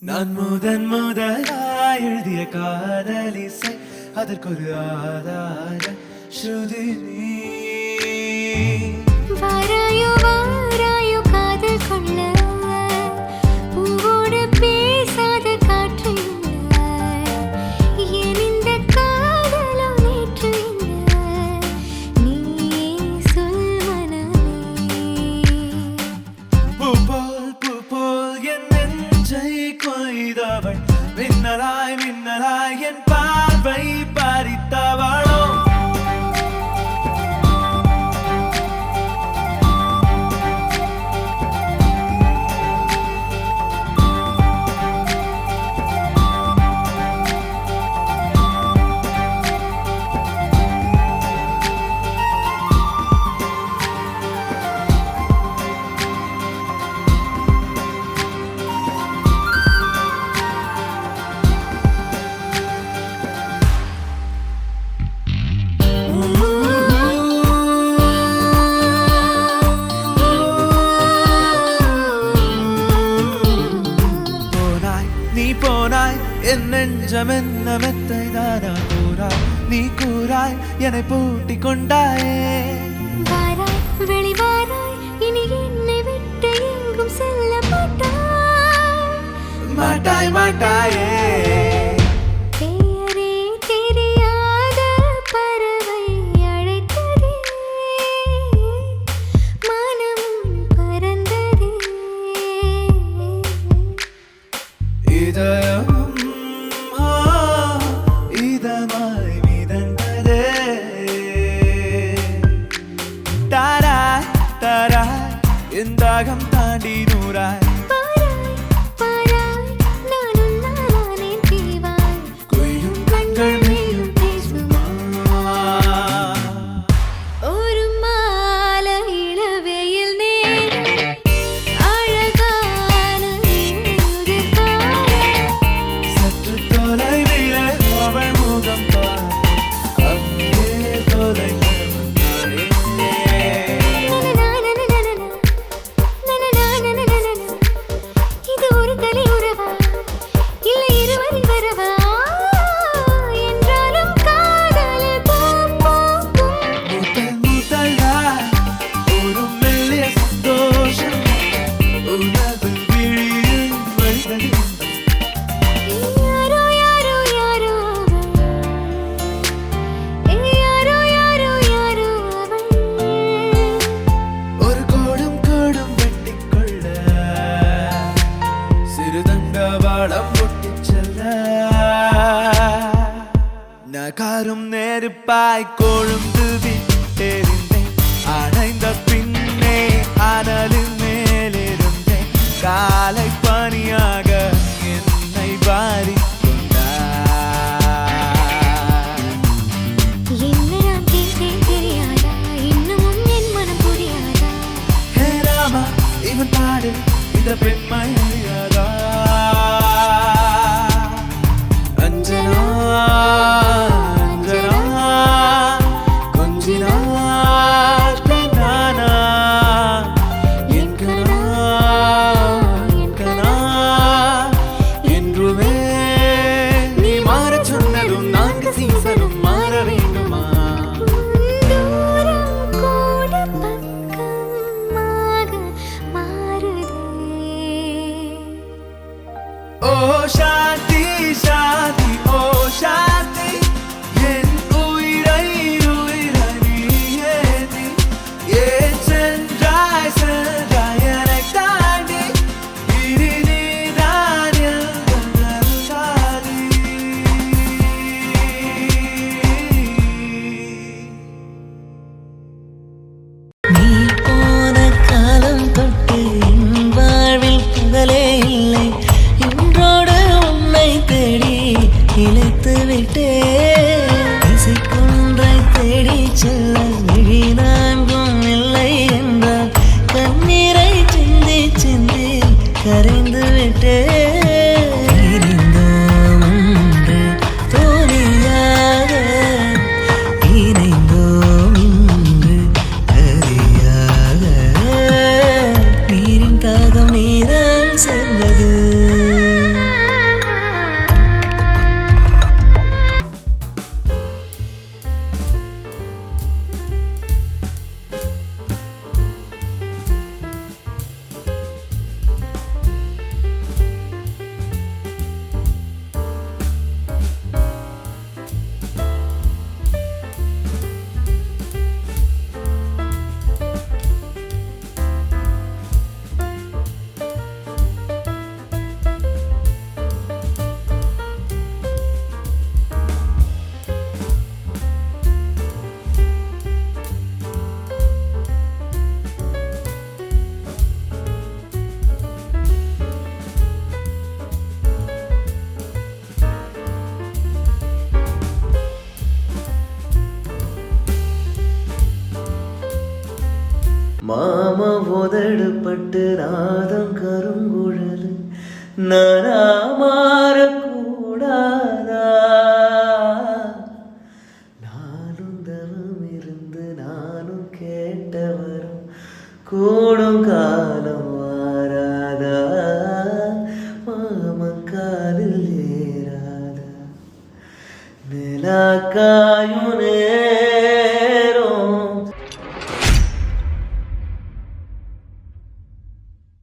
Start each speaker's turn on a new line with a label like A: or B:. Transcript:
A: நான் முதலாய் எழுதிய காதலிசை அதற்கொரு ஆதார ஸ்ருதி நீ.
B: வாராயோ வாராயோ காதல் கொள்ள பூவோடு பேசாத காற்று என் இந்த காதலோ நேற்று நீ சொல் மனமே.
A: பூ போல் என் நெஞ்சை கொய்தவள் மின்னலாய் மின்னலாய் என் பார்வை பறித்தவளோ. என் நெஞ்சம் என்ன மெத்தை தானா கூறாய் நீ கூறாய் என்னை பூட்டி கொண்டாயே.
B: வாராய் வெளிவாராய் இனி என்னை விட்டு எங்கும் செல்ல
A: மாட்டாய் மாட்டாயே.
B: பெயரே தெரியாத பறவை அழைத்ததே மனமும் பறந்ததே.
A: இதயம் இதமாய் மிதந்ததே. தாராய் தாராய் என் தாகம் தாண்டி நூறாய் கொய்யும் கண்கள் மெய்யும் பேசுமா.
B: ஒரு மாலை இளவெயில் நேரம் அழகான
A: சற்று தொலைவிலே அவள் முகம் பார் அங்கே தொலைந்தவன்
B: இது ஒரு தலை உறவா இல்லை இருவரின் வரவா என்றாலும் காதல்
A: முதலாய் ஒரு மெல்லிய சந்தோஷம் உனது விழியில் வழிந்தது.
B: யாரோ யாரோ யாரோ யாரோ யாரோ யாரோ
A: ஒரு கோடும் கோடும் வெட்டிக்கொள்ள சிறுதங்க வாழம் ஒட்டிச் செல்ல நகாரும் நெருப்பாய் கொழுந்து விட்டெறிந்தேன். அணைந்த பின்னே அனலின் மேலிருந்தேன். காலை பனியாக என்னை வாரிக் கொண்டாய்.
B: என்ன நான் கேட்டேன் தெரியாதா இன்னமும் என் மனம் புரியாதா.
A: ஹே ராமா இவன் பாடு இந்த பெண்மை அறியாதா. அஞ்சனா அஞ்சனா கொஞ்சினாள் பெண்ணானா. என் கனா என் கனா என்றுமே நீ மாறச் சொன்னதும் நான்கு சீசனும் மாற வேண்டுமா.
B: தூரம் கூட பக்கமாக மாறுதே.
A: ஓ சாந்தி சாந்தி ஓ சாந்தி என் உயிரை உயிரை நீயே நீ. ஏன் சென்றாய் சென்றாய் என்னைத் தாண்டி இனி நீதான் எந்தன் சாதி.
C: நீ போன காலம் தொட்டு என் வாழ்வில் பகலே இல்லை. இன்றோடு உன்னை தேடி இழைத்து விட்டேன். இசைக்கொன்றை தேடி செல்ல விழி நான்கும் இல்லை என்றால் கண்ணீரை சிந்தி சிந்தி கரைந்து விட்டேன். இணைந்தோம் ஒன்று தோழியாக இணைந்தோம் இன்று அறியாக. நீரின் தாகம் நீதான் சென்றது. தடுப்பட்டு நாதம் கருங்குழல் நானா